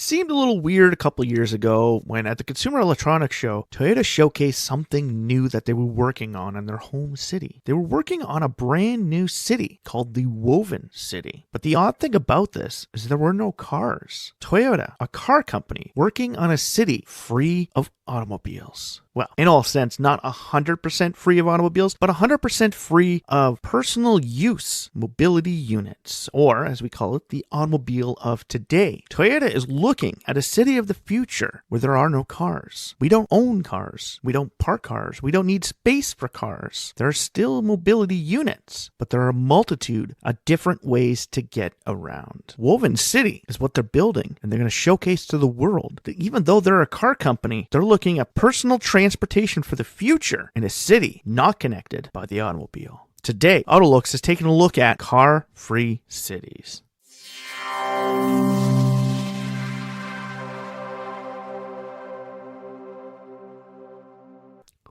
seemed a little weird a couple years ago when at the Consumer Electronics Show, Toyota showcased something new that they were working on in their home city. They were working on a brand new city called the Woven City. But the odd thing about this is there were no cars. Toyota, a car company, working on a city free of automobiles. Well, in all sense, not 100% free of automobiles, but 100% free of personal use mobility units, or as we call it, the automobile of today. Toyota is looking at a city of the future where there are no cars. We don't own cars. We don't park cars. We don't need space for cars. There are still mobility units, but there are a multitude of different ways to get around. Woven City is what they're building, and they're going to showcase to the world that even though they're a car company, they're looking at personal transportation for the future in a city not connected by the automobile. Today, AutoLooks has taken a look at car-free cities.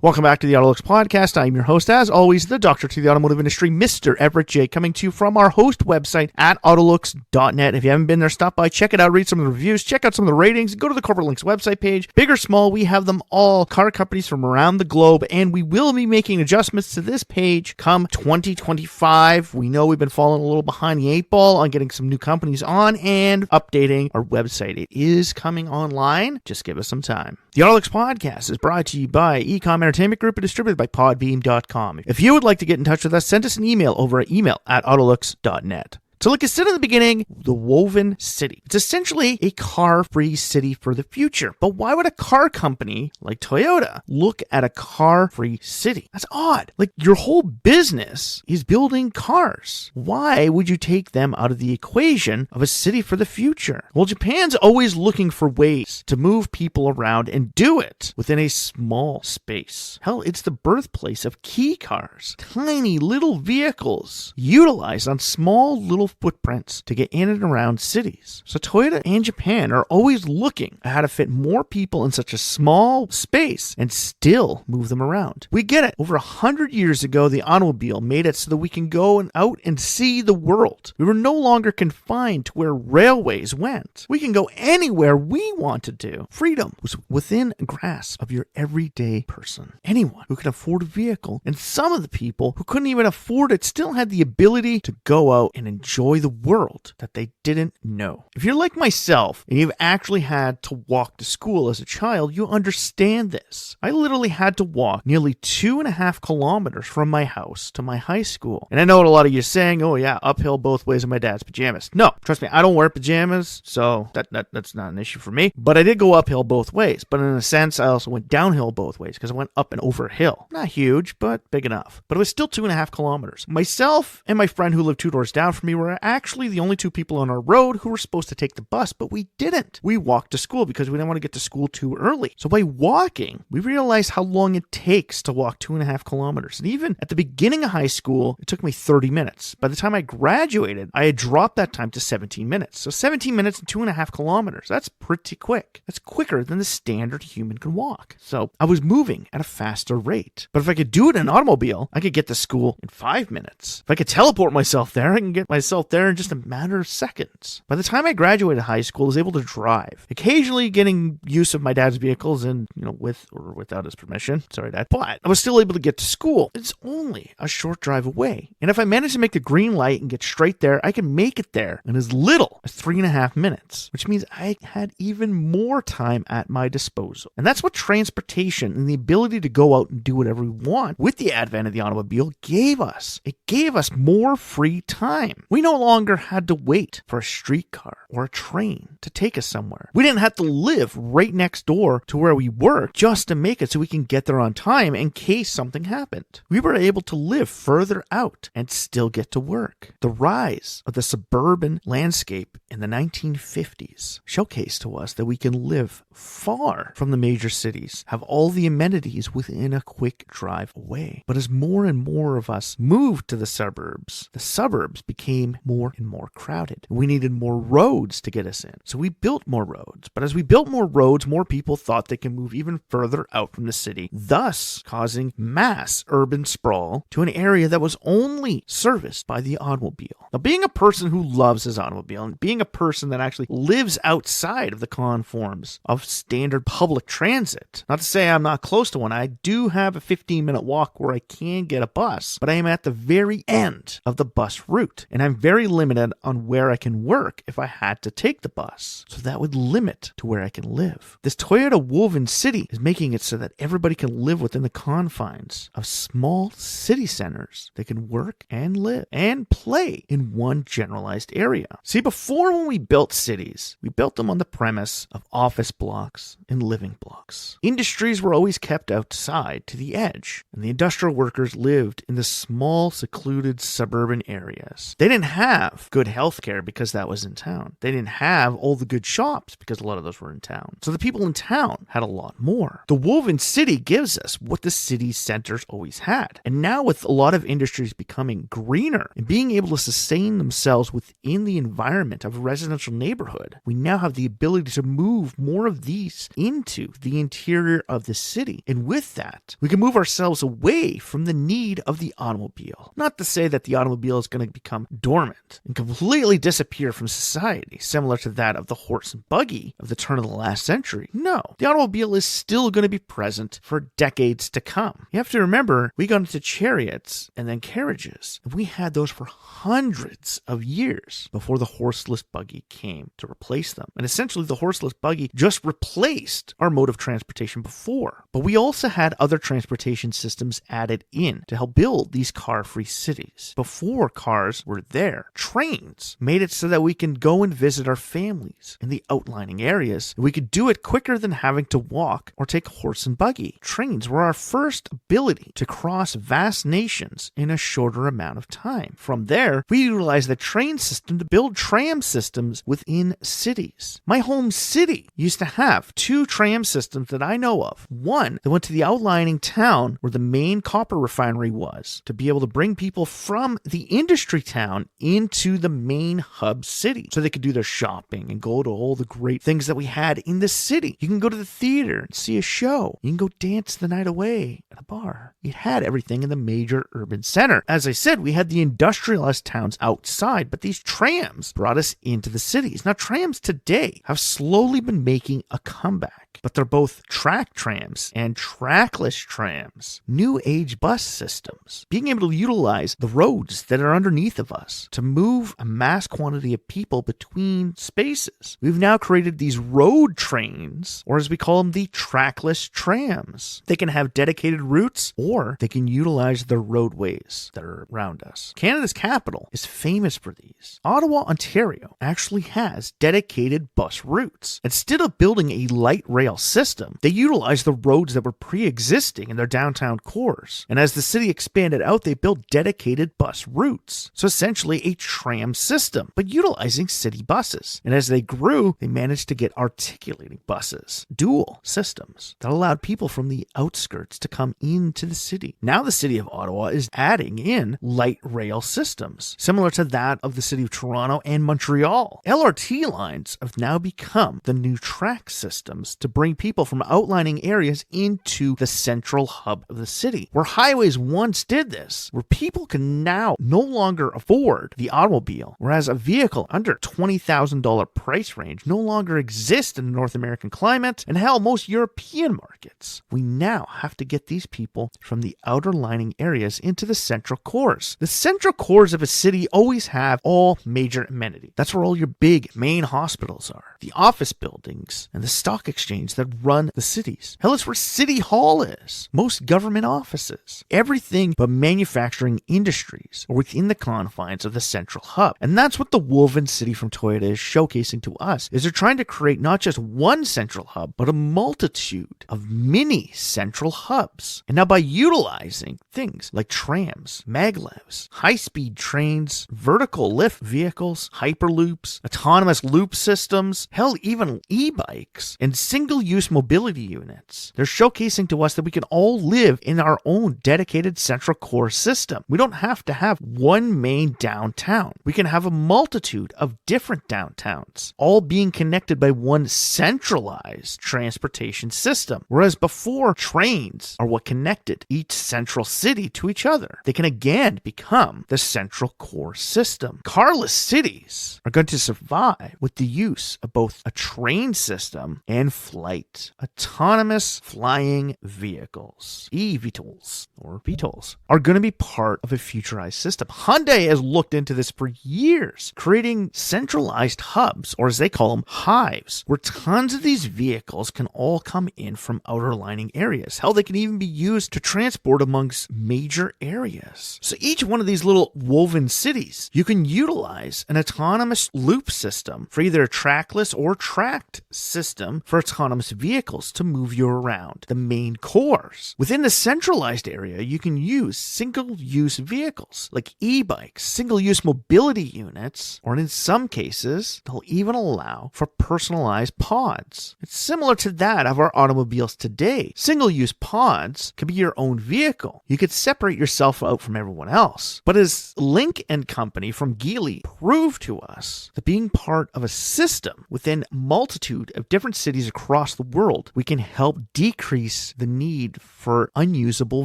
Welcome back to the AutoLooks podcast. I'm your host, as always, the doctor to the automotive industry, Mr. Everett J, coming to you from our host website at AutoLooks.net. If you haven't been there, stop by, check it out, read some of the reviews, check out some of the ratings, go to the Corporate Links website page. Big or small, we have them all, car companies from around the globe, and we will be making adjustments to this page come 2025. We know we've been falling a little behind the 8 ball on getting some new companies on and updating our website. It is coming online. Just give us some time. The AutoLooks podcast is brought to you by Ecom Entertainment Group and distributed by Podbeam.com. If you would like to get in touch with us, send us an email over at email@autolooks.net. So like I said in the beginning, the Woven City. It's essentially a car-free city for the future. But why would a car company like Toyota look at a car-free city? That's odd. Like, your whole business is building cars. Why would you take them out of the equation of a city for the future? Well, Japan's always looking for ways to move people around and do it within a small space. Hell, it's the birthplace of key cars. Tiny little vehicles utilized on small little footprints to get in and around cities. So Toyota and Japan are always looking at how to fit more people in such a small space and still move them around. We get it. Over 100 years ago, the automobile made it so that we can go out and see the world. We were no longer confined to where railways went. We can go anywhere we wanted to. Freedom was within grasp of your everyday person. Anyone who could afford a vehicle, and some of the people who couldn't even afford it still had the ability to go out and enjoy the world that they didn't know. If you're like myself and you've actually had to walk to school as a child, you understand this. I literally had to walk nearly 2.5 kilometers from my house to my high school. And I know what a lot of you are saying, oh yeah, uphill both ways in my dad's pajamas. No, trust me, I don't wear pajamas, so that's not an issue for me. But I did go uphill both ways. But in a sense, I also went downhill both ways because I went up and over a hill. Not huge, but big enough. But it was still 2.5 kilometers. Myself and my friend who lived 2 doors down from me were actually the only 2 people on our road who were supposed to take the bus, but we didn't. We walked to school because we didn't want to get to school too early. So by walking, we realized how long it takes to walk 2.5 kilometers. And even at the beginning of high school, it took me 30 minutes. By the time I graduated, I had dropped that time to 17 minutes. So 17 minutes and 2.5 kilometers. That's pretty quick. That's quicker than the standard human can walk. So I was moving at a faster rate. But if I could do it in an automobile, I could get to school in 5 minutes. If I could teleport myself there, I can get myself there in just a matter of seconds. By the time I graduated high school, I was able to drive, occasionally getting use of my dad's vehicles and, with or without his permission. Sorry, Dad. But I was still able to get to school. It's only a short drive away. And if I manage to make the green light and get straight there, I can make it there in as little as 3.5 minutes, which means I had even more time at my disposal. And that's what transportation and the ability to go out and do whatever we want with the advent of the automobile gave us. It gave us more free time. We no longer had to wait for a streetcar or a train to take us somewhere. We didn't have to live right next door to where we work just to make it so we can get there on time in case something happened. We were able to live further out and still get to work. The rise of the suburban landscape in the 1950s showcased to us that we can live far from the major cities, have all the amenities within a quick drive away. But as more and more of us moved to the suburbs became more and more crowded. We needed more roads to get us in. So we built more roads. But as we built more roads, more people thought they can move even further out from the city, thus causing mass urban sprawl to an area that was only serviced by the automobile. Now, being a person who loves his automobile and being a person that actually lives outside of the conforms of standard public transit, not to say I'm not close to one, I do have a 15-minute walk where I can get a bus, but I am at the very end of the bus route, and I'm very limited on where I can work if I had to take the bus. So that would limit to where I can live. This Toyota woven city is making it so that everybody can live within the confines of small city centers. They can work and live and play in one generalized area. See, before when we built cities, we built them on the premise of office blocks and living blocks. Industries were always kept outside to the edge, and the industrial workers lived in the small, secluded suburban areas. They didn't have good healthcare because that was in town. They didn't have all the good shops because a lot of those were in town. So the people in town had a lot more. The woven city gives us what the city centers always had. And now with a lot of industries becoming greener and being able to sustain themselves within the environment of a residential neighborhood, we now have the ability to move more of these into the interior of the city. And with that, we can move ourselves away from the need of the automobile. Not to say that the automobile is going to become dormant and completely disappear from society, similar to that of the horse and buggy of the turn of the last century. No, the automobile is still going to be present for decades to come. You have to remember, we got into chariots and then carriages, and we had those for hundreds of years before the horseless buggy came to replace them. And essentially, the horseless buggy just replaced our mode of transportation before. But we also had other transportation systems added in to help build these car-free cities. Before cars were there, trains made it so that we can go and visit our families in the outlying areas. And we could do it quicker than having to walk or take a horse and buggy. Trains were our first ability to cross vast nations in a shorter amount of time. From there, we utilized the train system to build tram systems within cities. My home city used to have 2 tram systems that I know of. One that went to the outlying town where the main copper refinery was to be able to bring people from the industry town into the main hub city so they could do their shopping and go to all the great things that we had in the city. You can go to the theater and see a show. You can go dance the night away at a bar. It had everything in the major urban center. As I said, we had the industrialized towns outside, but these trams brought us into the cities. Now, trams today have slowly been making a comeback, but they're both track trams and trackless trams. New age bus systems, being able to utilize the roads that are underneath of us to move a mass quantity of people between spaces. We've now created these road trains, or as we call them, the trackless trams. They can have dedicated routes, or they can utilize the roadways that are around us. Canada's capital is famous for these. Ottawa, Ontario actually has dedicated bus routes. Instead of building a light rail system, they utilized the roads that were pre-existing in their downtown cores. And as the city expanded out, they built dedicated bus routes. So essentially a tram system, but utilizing city buses. And as they grew, they managed to get articulating buses, dual systems that allowed people from the outskirts to come into the city. Now the city of Ottawa is adding in light rail systems, similar to that of the city of Toronto and Montreal. LRT lines have now become the new track systems to bring people from outlying areas into the central hub of the city. Where highways once did this, where people can now no longer afford the automobile, whereas a vehicle under $20,000 price range no longer exists in the North American climate, and hell, most European markets. We now have to get these people from the outer lining areas into the central cores. The central cores of a city always have all major amenities. That's where all your big main hospitals are, the office buildings, and the stock exchange that run the cities. Hell, it's where City Hall is. Most government offices. Everything but manufacturing industries are within the confines of the central hub. And that's what the woven city from Toyota is showcasing to us, is they're trying to create not just one central hub, but a multitude of mini central hubs. And now by utilizing things like trams, maglevs, high-speed trains, vertical lift vehicles, hyperloops, autonomous loop systems, hell, even e-bikes and single-use mobility units. They're showcasing to us that we can all live in our own dedicated central core system. We don't have to have one main downtown. We can have a multitude of different downtowns, all being connected by one centralized transportation system. Whereas before, trains are what connected each central city to each other. They can again become the central core system. Carless cities are going to survive with the use of both a train system and flight. Autonomous flying vehicles, eVTOLs or VTOLs, are going to be part of a futurized system. Hyundai has looked into this for years, creating centralized hubs, or as they call them, hives, where tons of these vehicles can all come in from outer lining areas. Hell, they can even be used to transport amongst major areas. So each one of these little woven cities, you can utilize an autonomous loop system for either a trackless or tracked system for autonomous vehicles to move you around the main cores. Within the centralized area, you can use single-use vehicles like e-bikes, single-use mobility units, or in some cases, they'll even allow for personalized pods. It's similar to that of our automobiles today. Single-use pods can be your own vehicle. You could separate yourself out from everyone else. But as Link & Company from Geely proved to us that being part of a system within a multitude of different cities across the world, we can help decrease the need for unusable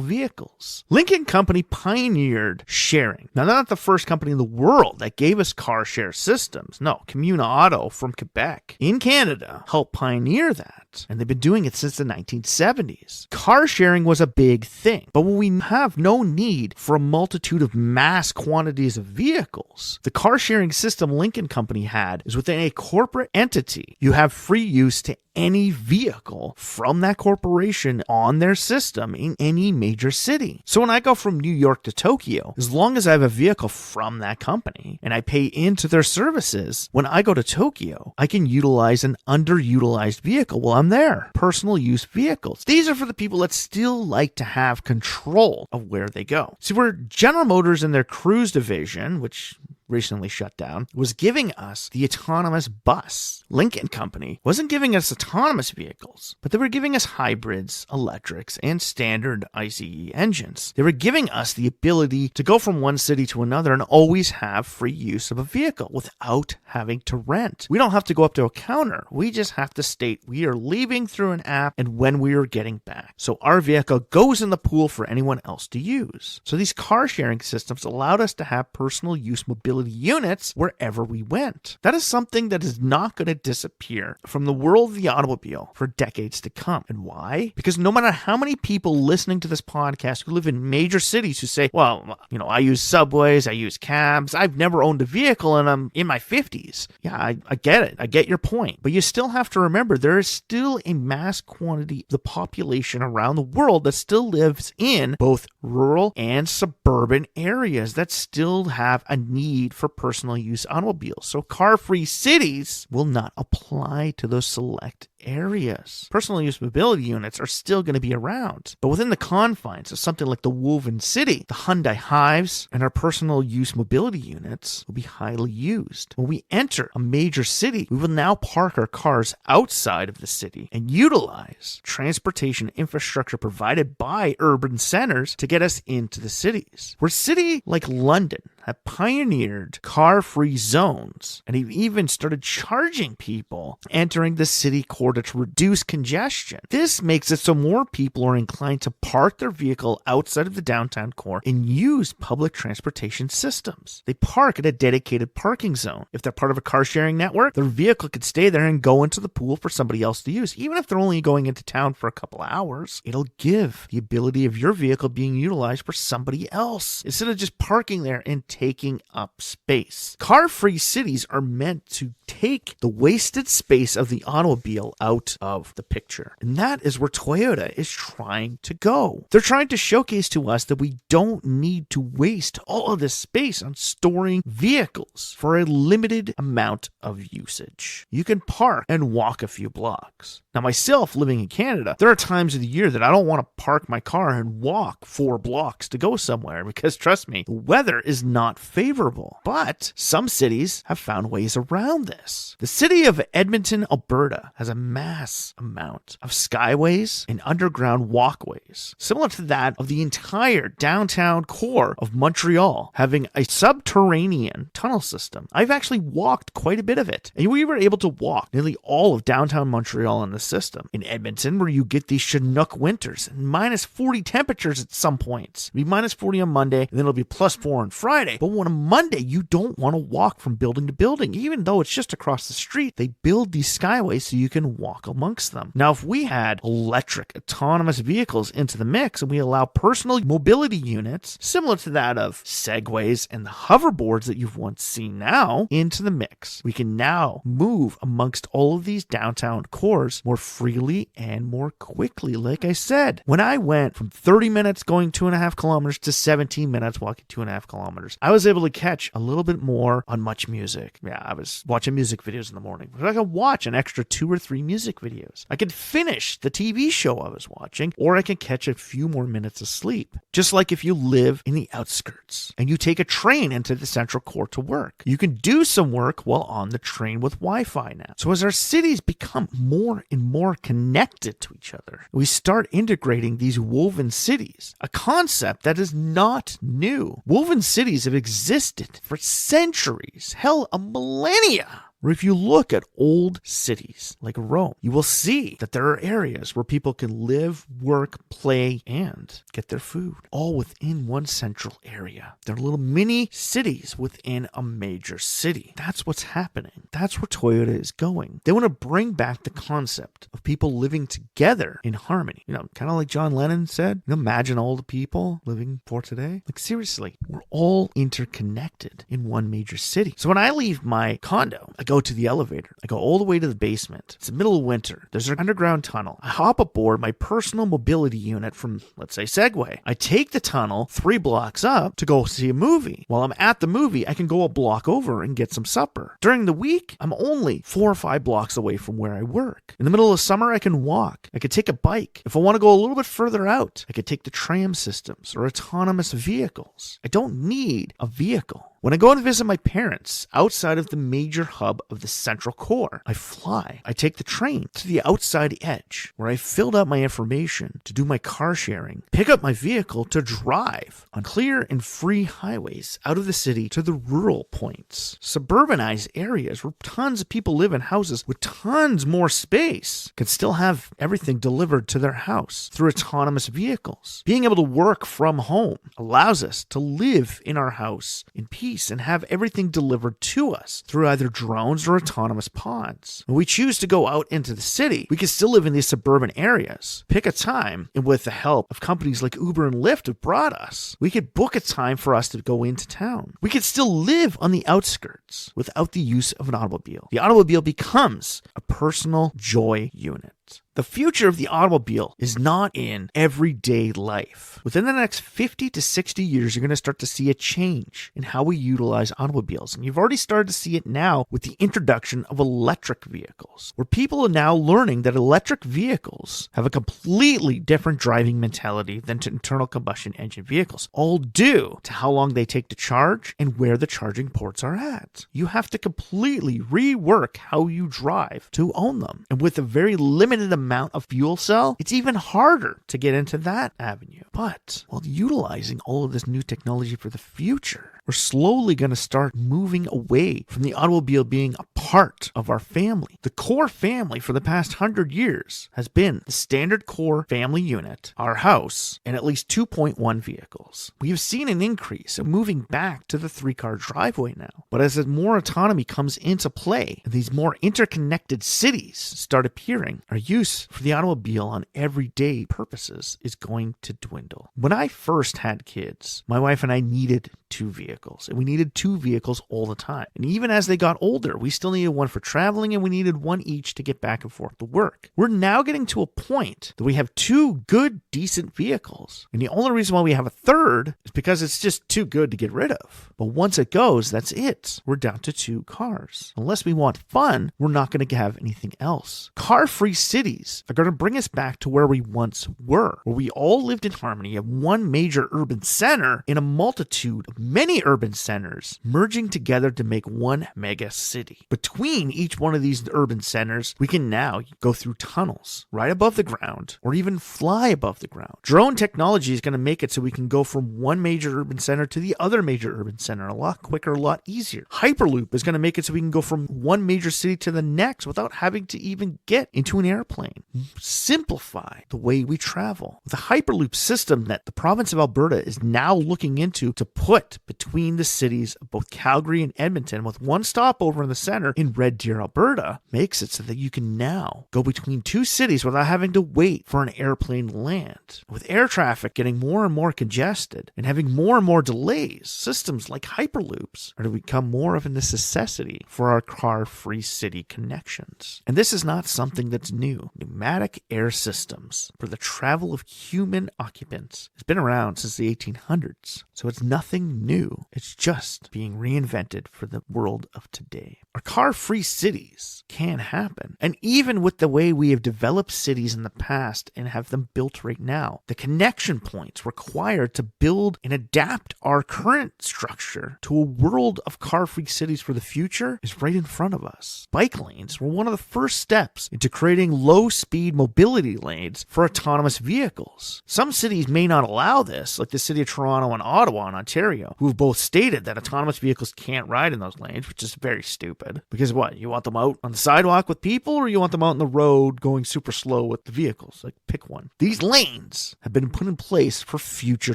vehicles. Link & Company pioneered sharing. Now, they're not the first company in the world that gave us car share systems. No, Commune Auto from Quebec in Canada helped pioneer that, and they've been doing it since the 1970s. Car sharing was a big thing, but when we have no need for a multitude of mass quantities of vehicles, the car sharing system Link & Company had is within a corporate entity. You have free use to any vehicle from that corporation on their system in any major city. So when I go from New York to Tokyo, as long as I have a vehicle from that company and I pay into their services, when I go to Tokyo, I can utilize an underutilized vehicle while I'm there. Personal use vehicles. These are for the people that still like to have control of where they go. See, where General Motors and their Cruise division, which recently shut down, was giving us the autonomous bus. Link & Company wasn't giving us autonomous vehicles, but they were giving us hybrids, electrics, and standard ICE engines. They were giving us the ability to go from one city to another and always have free use of a vehicle without having to rent. We don't have to go up to a counter. We just have to state we are leaving through an app and when we are getting back. So our vehicle goes in the pool for anyone else to use. So these car sharing systems allowed us to have personal use mobility units wherever we went. That is something that is not going to disappear from the world of the automobile for decades to come. And why? Because no matter how many people listening to this podcast who live in major cities who say, well, I use subways, I use cabs, I've never owned a vehicle and I'm in my 50s. Yeah, I get it. I get your point. But you still have to remember there is still a mass quantity of the population around the world that still lives in both rural and suburban areas that still have a need for personal use automobiles. So car-free cities will not apply to those select areas. Personal use mobility units are still going to be around, but within the confines of something like the woven city, the Hyundai hives and our personal use mobility units will be highly used. When we enter a major city, we will now park our cars outside of the city and utilize transportation infrastructure provided by urban centers to get us into the cities. Where a city like London have pioneered car-free zones and have even started charging people entering the city core to reduce congestion. This makes it so more people are inclined to park their vehicle outside of the downtown core and use public transportation systems. They park at a dedicated parking zone. If they're part of a car-sharing network, their vehicle could stay there and go into the pool for somebody else to use. Even if they're only going into town for a couple of hours, it'll give the ability of your vehicle being utilized for somebody else instead of just parking there and taking up space. Car-free cities are meant to take the wasted space of the automobile out of the picture. And that is where Toyota is trying to go. They're trying to showcase to us that we don't need to waste all of this space on storing vehicles for a limited amount of usage. You can park and walk a few blocks. Now, myself living in Canada, there are times of the year that I don't want to park my car and walk 4 blocks to go somewhere because, trust me, the weather is not favorable. But some cities have found ways around this. The city of Edmonton, Alberta has a mass amount of skyways and underground walkways, similar to that of the entire downtown core of Montreal, having a subterranean tunnel system. I've actually walked quite a bit of it, and we were able to walk nearly all of downtown Montreal in the system. In Edmonton, where you get these Chinook winters and minus 40 temperatures at some points. It'll be minus 40 on Monday, and then it'll be plus 4 on Friday. But on a Monday, you don't want to walk from building to building. Even though it's just across the street, they build these skyways so you can walk amongst them. Now, if we had electric, autonomous vehicles into the mix, and we allow personal mobility units, similar to that of Segways and the hoverboards that you've once seen now, into the mix, we can now move amongst all of these downtown cores more freely and more quickly. Like I said, when I went from 30 minutes going 2.5 kilometers to 17 minutes walking 2.5 kilometers, I was able to catch a little bit more on much music. Yeah, I was watching music videos in the morning. I could watch an extra 2 or 3 music videos. I could finish the TV show I was watching, or I could catch a few more minutes of sleep. Just like if you live in the outskirts and you take a train into the central core to work, you can do some work while on the train with Wi-Fi now. So as our cities become more and more connected to each other, we start integrating these woven cities, a concept that is not new. Woven cities have existed for centuries, hell, a millennia. Or if you look at old cities like Rome, you will see that there are areas where people can live, work, play, and get their food, all within one central area. They're little mini cities within a major city. That's what's happening. That's where Toyota is going. They want to bring back the concept of people living together in harmony. Kind of like John Lennon said, imagine all the people living for today. Like, seriously, we're all interconnected in one major city. So when I leave my condo, I go to the elevator. I go all the way to the basement. It's the middle of winter. There's an underground tunnel. I hop aboard my personal mobility unit from, let's say, Segway. I take the tunnel 3 blocks up to go see a movie. While I'm at the movie, I can go a block over and get some supper. During the week, I'm only 4 or 5 blocks away from where I work. In the middle of summer, I can walk. I could take a bike. If I want to go a little bit further out, I could take the tram systems or autonomous vehicles. I don't need a vehicle. When I go and visit my parents outside of the major hub of the central core, I fly. I take the train to the outside edge where I filled out my information to do my car sharing, pick up my vehicle to drive on clear and free highways out of the city to the rural points. Suburbanized areas where tons of people live in houses with tons more space can still have everything delivered to their house through autonomous vehicles. Being able to work from home allows us to live in our house in peace and have everything delivered to us through either drones or autonomous pods. When we choose to go out into the city, we can still live in these suburban areas. Pick a time, and with the help of companies like Uber and Lyft have brought us, we could book a time for us to go into town. We could still live on the outskirts without the use of an automobile. The automobile becomes a personal joy unit. The future of the automobile is not in everyday life. Within the next 50 to 60 years, you're going to start to see a change in how we utilize automobiles. And you've already started to see it now with the introduction of electric vehicles, where people are now learning that electric vehicles have a completely different driving mentality than to internal combustion engine vehicles, all due to how long they take to charge and where the charging ports are at. You have to completely rework how you drive to own them. And with a very limited amount of fuel cell, it's even harder to get into that avenue. But while utilizing all of this new technology for the future, we're slowly going to start moving away from the automobile being a part of our family. The core family for the past 100 years has been the standard core family unit, our house, and at least 2.1 vehicles. We have seen an increase of moving back to the 3-car driveway now. But as more autonomy comes into play and these more interconnected cities start appearing, our use for the automobile on everyday purposes is going to dwindle. When I first had kids, my wife and I needed two vehicles, and we needed two vehicles all the time. And even as they got older, we still needed one for traveling, and we needed one each to get back and forth to work. We're now getting to a point that we have two good, decent vehicles, and the only reason why we have a third is because it's just too good to get rid of. But once it goes, that's it. We're down to two cars. Unless we want fun, we're not going to have anything else. Car-free cities are going to bring us back to where we once were, where we all lived in harmony of one major urban center in a multitude of many urban centers merging together to make one mega city. Between each one of these urban centers, we can now go through tunnels right above the ground or even fly above the ground. Drone technology is going to make it so we can go from one major urban center to the other major urban center a lot quicker, a lot easier. Hyperloop is going to make it so we can go from one major city to the next without having to even get into an airplane. Simplify the way we travel. The Hyperloop system that the province of Alberta is now looking into to put between the cities of both Calgary and Edmonton with one stopover in the center in Red Deer, Alberta, makes it so that you can now go between two cities without having to wait for an airplane to land. With air traffic getting more and more congested and having more and more delays, systems like Hyperloops are to become more of a necessity for our car-free city connections. And this is not something that's new. Pneumatic air systems for the travel of human occupants has been around since the 1800s, so it's nothing new. It's just being reinvented for the world of today. Our car-free cities can happen, and even with the way we have developed cities in the past and have them built right now, the connection points required to build and adapt our current structure to a world of car-free cities for the future is right in front of us. Bike lanes were one of the first steps into creating low-speed mobility lanes for autonomous vehicles. Some cities may not allow this, like the city of Toronto and Ottawa in Ontario, who have both stated that autonomous vehicles can't ride in those lanes, which is very stupid. Because what, you want them out on the sidewalk with people, or you want them out on the road going super slow with the vehicles? Like, pick one. These lanes have been put in place for future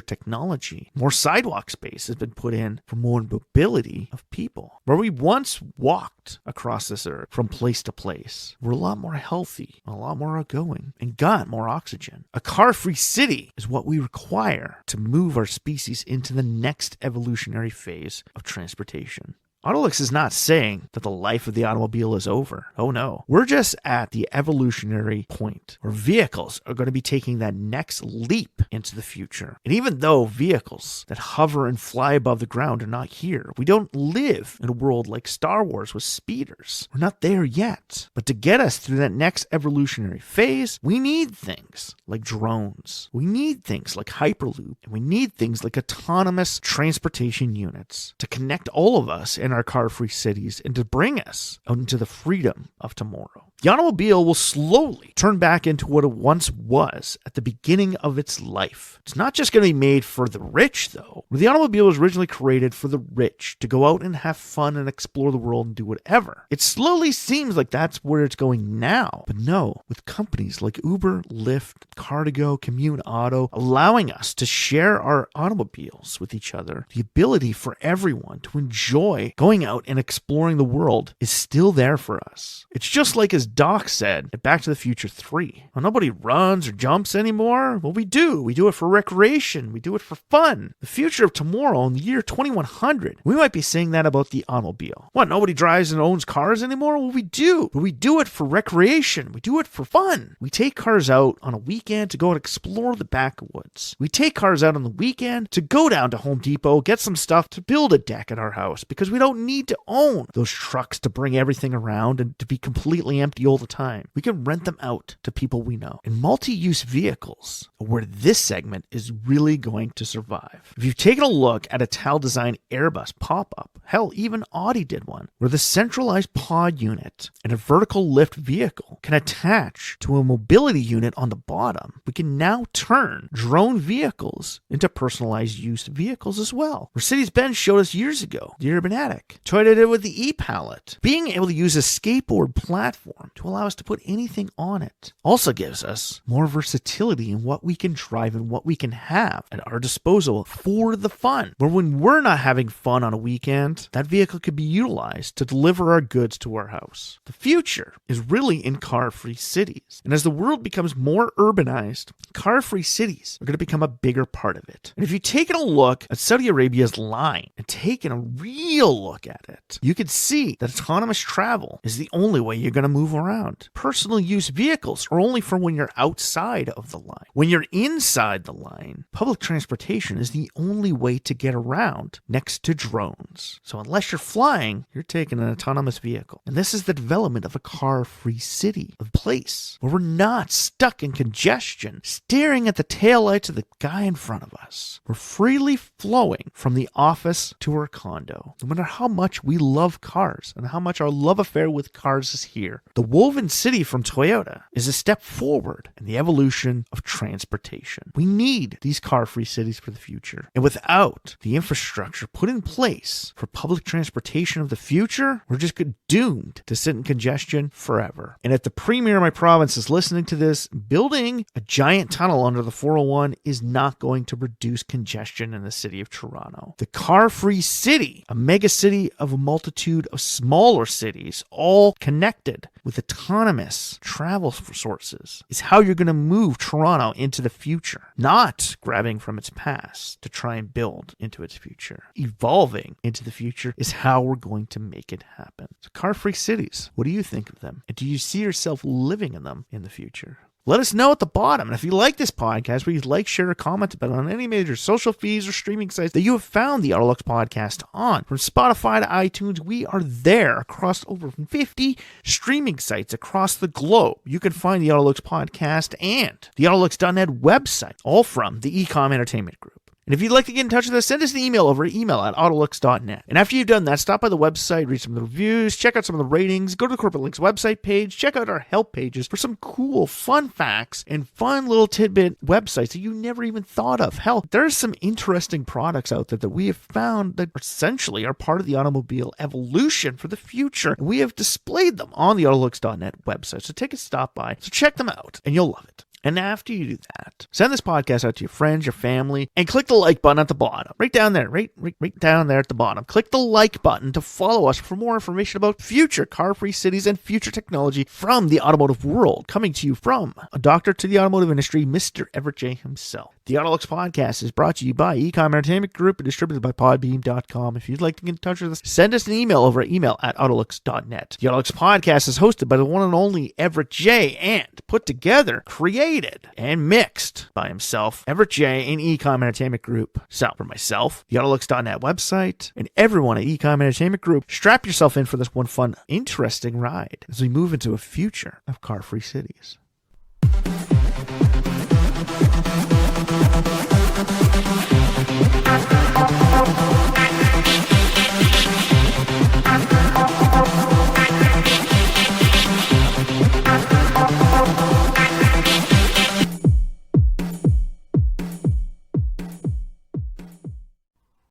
technology. More sidewalk space has been put in for more mobility of people. Where we once walked across this earth from place to place, we're a lot more healthy, a lot more outgoing, and got more oxygen. A car-free city is what we require to move our species into the next evolutionary phase of transportation. AutoLooks is not saying that the life of the automobile is over. Oh no. We're just at the evolutionary point where vehicles are going to be taking that next leap into the future. And even though vehicles that hover and fly above the ground are not here, we don't live in a world like Star Wars with speeders. We're not there yet. But to get us through that next evolutionary phase, we need things like drones. We need things like Hyperloop. And we need things like autonomous transportation units to connect all of us in our car-free cities and to bring us out into the freedom of tomorrow. The automobile will slowly turn back into what it once was at the beginning of its life. It's not just going to be made for the rich, though. The automobile was originally created for the rich to go out and have fun and explore the world and do whatever. It slowly seems like that's where it's going now. But no, with companies like Uber, Lyft, Car2Go, Commute Auto, allowing us to share our automobiles with each other, the ability for everyone to enjoy going out and exploring the world is still there for us. It's just like as Doc said at Back to the Future 3. Well, nobody runs or jumps anymore. Well, we do. We do it for recreation. We do it for fun. The future of tomorrow in the year 2100, we might be saying that about the automobile. What, nobody drives and owns cars anymore? Well, we do. But we do it for recreation. We do it for fun. We take cars out on a weekend to go and explore the backwoods. We take cars out on the weekend to go down to Home Depot, get some stuff to build a deck at our house because we don't need to own those trucks to bring everything around and to be completely empty all the time. We can rent them out to people we know. And multi-use vehicles are where this segment is really going to survive. If you've taken a look at a Tal Design Airbus pop-up, hell, even Audi did one, where the centralized pod unit and a vertical lift vehicle can attach to a mobility unit on the bottom, we can now turn drone vehicles into personalized used vehicles as well. Mercedes-Benz showed us years ago, the Urban Attic. Toyota did it with the e-Palette. Being able to use a skateboard platform to allow us to put anything on it also gives us more versatility in what we can drive and what we can have at our disposal for the fun. But when we're not having fun on a weekend, and that vehicle could be utilized to deliver our goods to our house. The future is really in car-free cities. And as the world becomes more urbanized, car-free cities are going to become a bigger part of it. And if you've taken a look at Saudi Arabia's line and taken a real look at it, you can see that autonomous travel is the only way you're going to move around. Personal use vehicles are only for when you're outside of the line. When you're inside the line, public transportation is the only way to get around next to drones. So unless you're flying, you're taking an autonomous vehicle. And this is the development of a car-free city, a place where we're not stuck in congestion, staring at the taillights of the guy in front of us. We're freely flowing from the office to our condo. No matter how much we love cars and how much our love affair with cars is here, the woven city from Toyota is a step forward in the evolution of transportation. We need these car-free cities for the future. And without the infrastructure put in place for public transportation of the future, we're just doomed to sit in congestion forever. And if the premier of my province is listening to this, building a giant tunnel under the 401 is not going to reduce congestion in the city of Toronto. The car-free city, a mega city of a multitude of smaller cities, all connected with autonomous travel sources, is how you're going to move Toronto into the future. Not grabbing from its past to try and build into its future. Evolving into the future is how we're going to make it happen. So car-free cities, what do you think of them? And do you see yourself living in them in the future? Let us know at the bottom. And if you like this podcast, please like, share, or comment about it on any major social feeds or streaming sites that you have found the AutoLooks podcast on. From Spotify to iTunes, we are there across over 50 streaming sites across the globe. You can find the AutoLooks podcast and the AutoLooks.net website, all from the Ecom Entertainment Group. And if you'd like to get in touch with us, send us an email over at email@autolooks.net. And after you've done that, stop by the website, read some of the reviews, check out some of the ratings, go to the Corporate Links website page, check out our help pages for some cool, fun facts and fun little tidbit websites that you never even thought of. Hell, there's some interesting products out there that we have found that essentially are part of the automobile evolution for the future. And we have displayed them on the autolooks.net website. So take a stop by, so check them out, and you'll love it. And after you do that, send this podcast out to your friends, your family, and click the like button at the bottom. Right down there, right down there at the bottom. Click the like button to follow us for more information about future car-free cities and future technology from the automotive world. Coming to you from a doctor to the automotive industry, Mr. Everett J. himself. The AutoLooks podcast is brought to you by Ecom Entertainment Group and distributed by Podbeam.com. If you'd like to get in touch with us, send us an email over at email@autolooks.net. The AutoLooks podcast is hosted by the one and only Everett J. and put together, created, and mixed by himself, Everett J. and Ecom Entertainment Group. So, for myself, the AutoLooks.net website, and everyone at Ecom Entertainment Group, strap yourself in for this one fun, interesting ride as we move into a future of car-free cities.